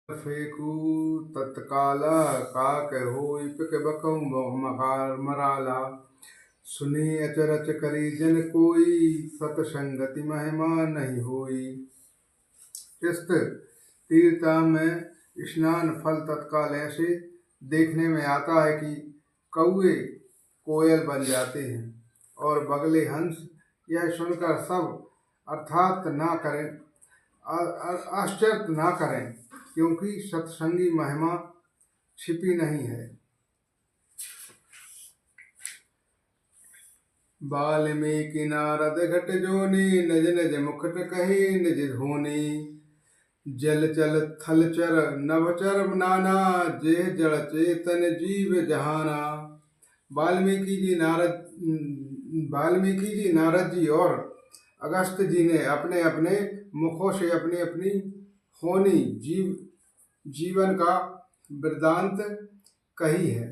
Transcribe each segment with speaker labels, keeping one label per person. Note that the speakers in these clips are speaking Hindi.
Speaker 1: फेंकू तत्काल काक होई पिक बकऊँ मकार मराला। सुनी अचरज करी जन कोई, सतसंगति महिमा नहीं होई। इस तीर्था में स्नान फल तत्काल ऐसे देखने में आता है कि कौए कोयल बन जाते हैं और बगले हंस। यह सुनकर सब अर्थात ना करें, आश्चर्य ना करें, क्योंकि सत्संगी महिमा छिपी नहीं है। वाल्मीकि नारद घट जोनी, निज निज मुकुट कही निज धोनी। जल चल थल चर नभचर नाना, जेह जड़ चेतन जीव जहाना। वाल्मीकि जी नारद जी और अगस्त जी ने अपने अपने मुखों से अपनी अपनी होनी जीवन का वृत्तांत कही है।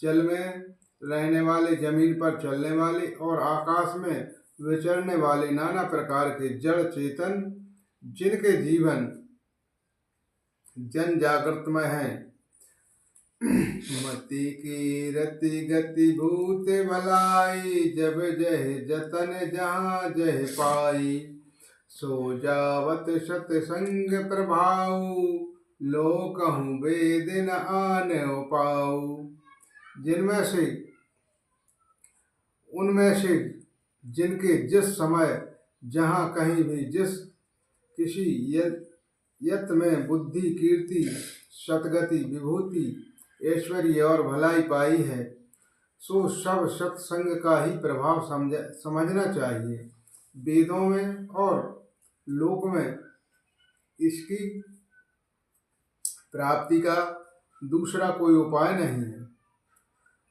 Speaker 1: जल में रहने वाले, जमीन पर चलने वाले और आकाश में विचरने वाले नाना प्रकार के जड़ चेतन, जिनके जीवन जन जागृत में है। मति की रति गति भूत भलाई, जब जह जतन जहाँ जह पाई। सो जावत सतसंग प्रभाव, लोकहु वेद न आन पाऊ। जिनमें से उनमें से जिनके जिस समय जहाँ कहीं भी जिस किसी यत में बुद्धि कीर्ति सतगति विभूति ऐश्वर्य और भलाई पाई है, सो सब सत्संग का ही प्रभाव समझना चाहिए। वेदों में और लोक में इसकी प्राप्ति का दूसरा कोई उपाय नहीं है।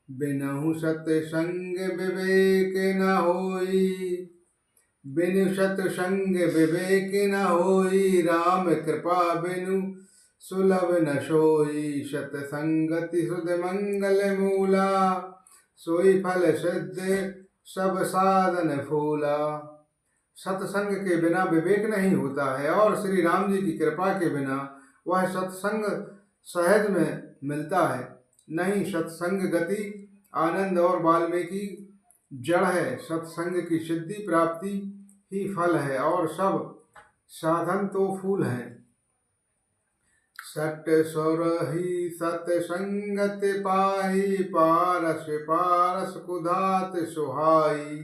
Speaker 1: बिनहु सत्संग विवेक न होई, बिनु सत्संग विवेक न होई। राम कृपा बिनु सुलभ न सोई, सत्संगति सुध मंगल मूला। सोई फल सिद्ध सब साधन फूला। सत्संग के बिना विवेक नहीं होता है और श्री राम जी की कृपा के बिना वह सत्संग सहज में मिलता है नहीं। सत्संग गति आनंद और वाल्मीकि जड़ है। सत्संग की सिद्धि प्राप्ति ही फल है और सब साधन तो फूल हैं। सट सुर ही सत्संगत पाई, पारस पारस कुधात सुहाई।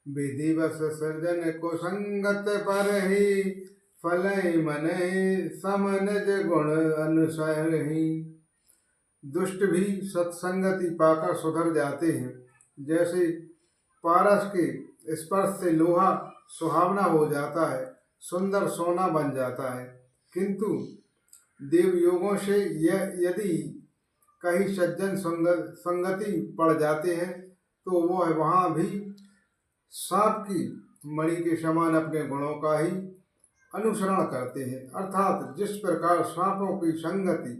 Speaker 1: विधिवश सृजन को संगत पर ही, फलई मन समनज गुण अनुसार ही। दुष्ट भी सत्संगति पाकर सुधर जाते हैं। जैसे पारस के स्पर्श से लोहा सुहावना हो जाता है, सुंदर सोना बन जाता है, किंतु देवयोगों से यदि कहीं सज्जन संगति पड़ जाते हैं तो वह वहाँ भी सांप की मणि के समान अपने गुणों का ही अनुसरण करते हैं। अर्थात जिस प्रकार सांपों की संगति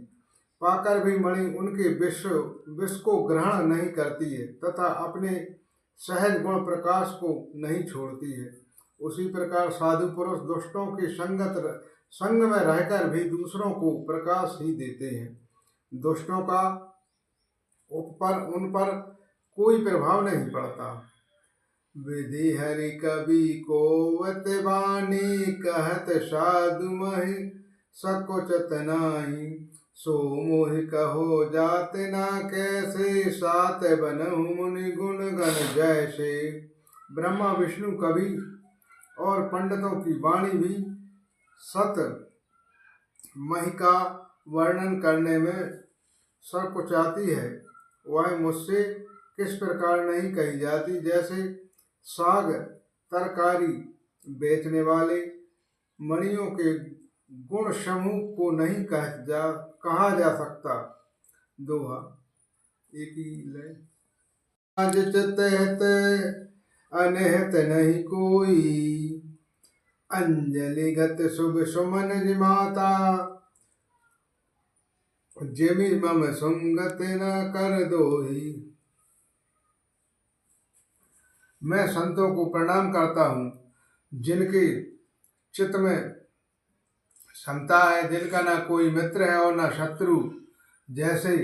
Speaker 1: पाकर भी मणि उनके विष को ग्रहण नहीं करती है तथा अपने सहज गुण प्रकाश को नहीं छोड़ती है, उसी प्रकार साधु पुरुष दुष्टों के संग में रहकर भी दूसरों को प्रकाश ही देते हैं। दुष्टों का उन पर कोई प्रभाव नहीं पड़ता। विधि हरि कवि कोवत वाणी, कहत साधु महि सकुचत नाही। सो मोहि कहो जात ना कैसे, सात बनहु मुनि गुण गण जैसे। ब्रह्मा विष्णु कवि और पंडितों की वाणी भी सत महि का वर्णन करने में संकुचाती है। वह मुझसे किस प्रकार नहीं कही जाती, जैसे साग तरकारी बेचने वाले मणियों के गुण समूह को नहीं कहा जा सकता। दोहा एक ही लय। आज चितहत अनहत नहीं कोई, अंजलिगत शुभ सुमन माता। जिमि मम सुंगत न कर दोही। मैं संतों को प्रणाम करता हूँ जिनके चित्त में क्षमता है जिनका ना कोई मित्र है और ना शत्रु। जैसे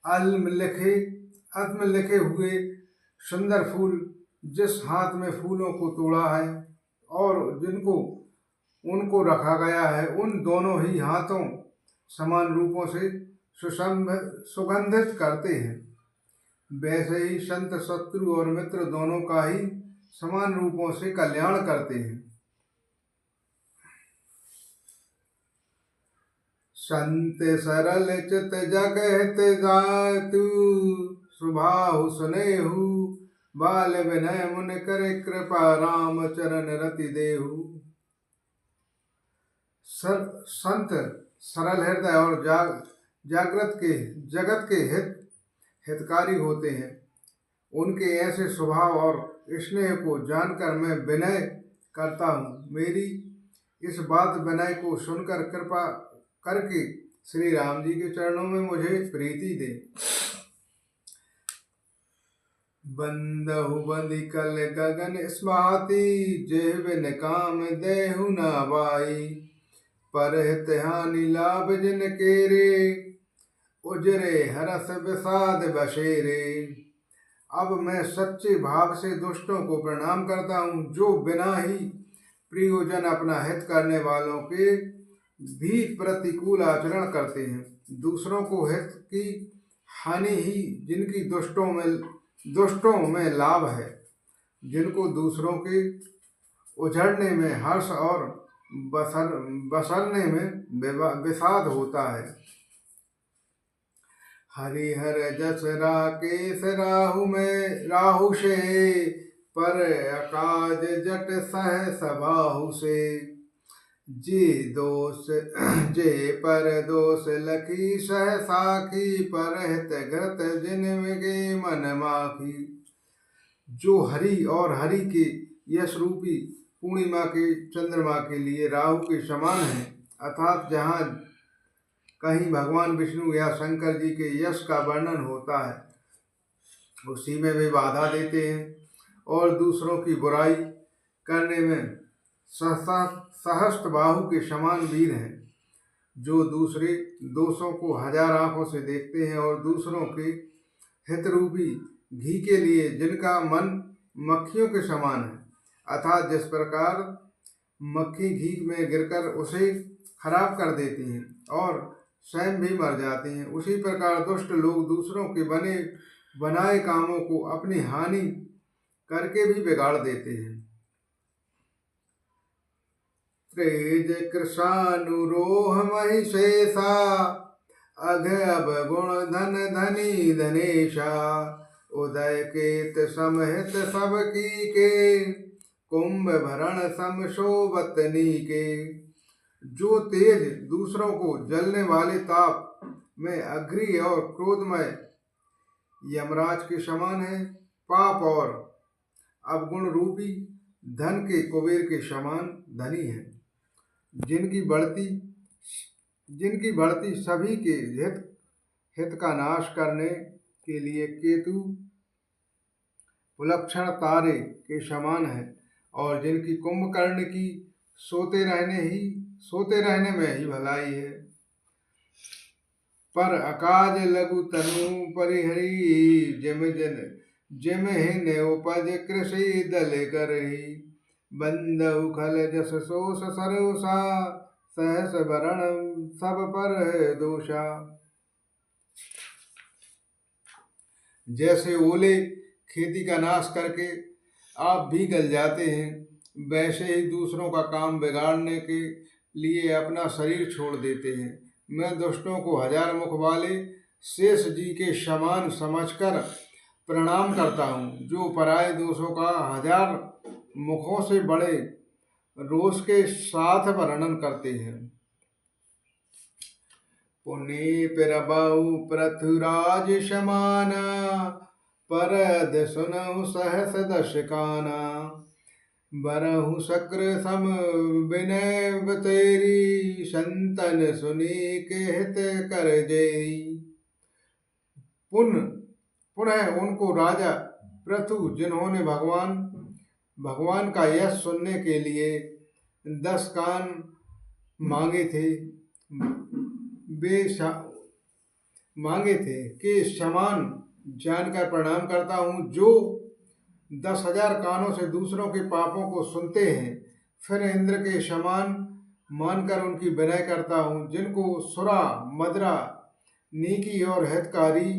Speaker 1: अल्म लिखे हुए सुंदर फूल, जिस हाथ में फूलों को तोड़ा है और जिनको उनको रखा गया है, उन दोनों ही हाथों समान रूपों से सुगंधित करते हैं, वैसे ही संत शत्रु और मित्र दोनों का ही समान रूपों से कल्याण करते हैं। संत सरल चित जग हित जातु, सुभाहु सुनेहु बाल विनय मुन करे कृपा, राम चरण रति देहु। संत सरल हृदय और जगत के हितकारी होते हैं। उनके ऐसे स्वभाव और स्नेह को जानकर मैं विनय करता हूँ। मेरी इस बात विनय को सुनकर कृपा करके श्री राम जी के चरणों में मुझे प्रीति दे। बंदहु बंदी कल गगन स्माती, जेह बिन काम देहु न बाई, पर हित हानि लाभ जिन केरे, उजरे हरस विषाद बशेरे। अब मैं सच्चे भाव से दुष्टों को प्रणाम करता हूँ, जो बिना ही प्रयोजन अपना हित करने वालों के भी प्रतिकूल आचरण करते हैं। दूसरों को हित की हानि ही जिनकी दुष्टों में लाभ है, जिनको दूसरों के उजड़ने में हर्ष और बसरने में विषाद होता है। हरिहर जस राकेश राहु में राहु से, पर अकाज जट सह सबाहु से। जे पर दोष लखी सह साखी, पर हित घृत जिन विगे मन माखी। जो हरि और हरि के यश रूपी पूर्णिमा के चंद्रमा के लिए राहु के समान है, अर्थात जहाँ कहीं भगवान विष्णु या शंकर जी के यश का वर्णन होता है, उसी में वे बाधा देते हैं और दूसरों की बुराई करने में सहस्त्र बाहु के समान वीर हैं। जो दूसरे दोषों को हजार आंखों से देखते हैं और दूसरों के हित रूपी घी के लिए जिनका मन मक्खियों के समान है, अर्थात जिस प्रकार मक्खी घी में गिरकर उसे खराब कर देती हैं और स्वयं भी मर जाती हैं, उसी प्रकार दुष्ट लोग दूसरों के बनाए कामों को अपनी हानि करके भी बिगाड़ देते हैं। त्रेज कृशानुरोह महिषेषा, अघ अवगुण धन धनी धनेशा। उदय केत समहित सब की के, कुंभ भरण सम शोभतनी के। जो तेज दूसरों को जलने वाले ताप में अग्नि और क्रोधमय यमराज के समान है, पाप और अवगुण रूपी धन के कुबेर के समान धनी है। जिनकी बढ़ती सभी के हित का नाश करने के लिए केतु विलक्षण तारे के समान है, और जिनकी कुंभकर्ण की सोते रहने में ही भलाई है। पर अकाज लघु तनु परिहरी, जिम हिन उपज कृषि दल करही। बंदहु खल जस सोस सरोसा, सहस वरण सब पर है दोषा। जैसे ओले खेती का नाश करके आप भी गल जाते हैं, वैसे ही दूसरों का काम बिगाड़ने के लिए अपना शरीर छोड़ देते हैं। मैं दुष्टों को हजार मुख वाले शेष जी के समान समझकर प्रणाम करता हूँ, जो पराये दोषों का हजार मुखों से बड़े रोष के साथ वर्णन करते हैं। पुनि प्रभु पृथुराज समाना, परद सुनहु सहस दश काना। बरहु शक्र सम विनय बतेरी, संतन सुनी के हित कर जेरी। पुनः उनको राजा पृथु, जिन्होंने भगवान का यश सुनने के लिए 10 कान मांगे थे मांगे थे कि समान जानकर प्रणाम करता हूँ, जो 10,000 कानों से दूसरों के पापों को सुनते हैं। फिर इंद्र के समान मानकर उनकी विनय करता हूँ, जिनको सुरा मदरा नेकी और हितकारी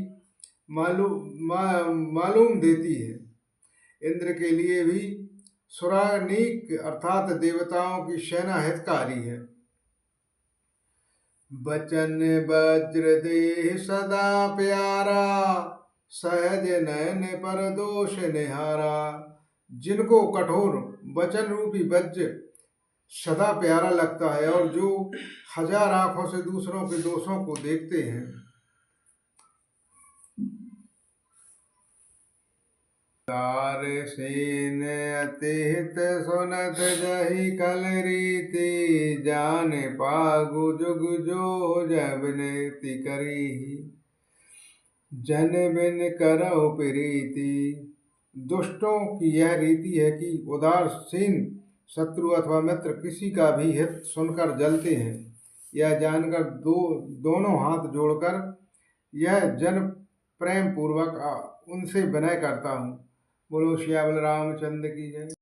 Speaker 1: मालूम देती है। इंद्र के लिए भी सुरा नीक अर्थात देवताओं की सेना हितकारी है। बचन वज्र देह सदा प्यारा, सहज नयन पर दोष निहारा। जिनको कठोर वचन रूपी वज्र सदा प्यारा लगता है और जो 1000 आंखों से दूसरों के दोषों को देखते हैं। सेन अतिहित सुनत जहि कल रीति, जान पागु जुग जो जब नेति करी। जन बिन करहु प्रीति। दुष्टों की यह रीति है कि उदासीन शत्रु अथवा मित्र किसी का भी हित सुनकर जलते हैं। यह जानकर दोनों हाथ जोड़कर यह जन प्रेम पूर्वक उनसे विनय करता हूँ। बोलो श्यामल रामचंद्र की जय।